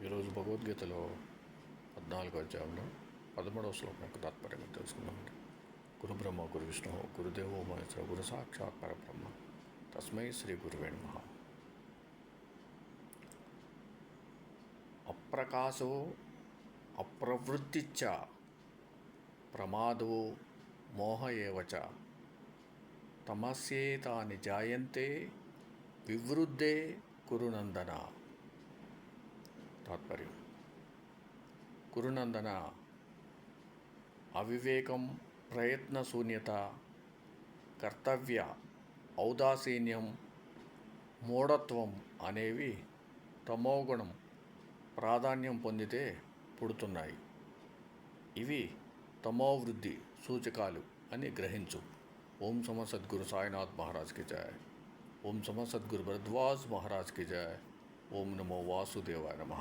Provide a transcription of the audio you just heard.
ఈరోజు భగవద్గీతలో 14వ అధ్యాయంలో 13వ శ్లోకం యొక్క తాత్పర్యం తెలుసుకుందామండి. గురు బ్రహ్మ గురు విష్ణు గురుదేవో మహేశ్వర గురు సాక్షాత్ పరబ్రహ్మ తస్మై శ్రీ గురువే నమః. అప్రకాశో అప్రవృత్తిచ్చ ప్రమాదో మోహ ఏవచ తమస్యేతాని జాయంతే వివృద్ధే కురునందన. తాత్పర్యం: కురునందన, అవివేకం, ప్రయత్నశూన్యత, కర్తవ్య ఔదాసీన్యం, మూఢత్వం అనేవి తమోగుణం ప్రాధాన్యం పొందితే పుడుతున్నాయి. ఇవి తమోవృద్ధి సూచకాలు అని గ్రహించు. ఓం నమో సద్గురు సాయినాథ్ మహారాజ్ కి జయ. ఓం నమో సద్గురు భరద్వాజ్ మహారాజ్ కి జయ. ఓం నమో వాసుదేవాయ నమః.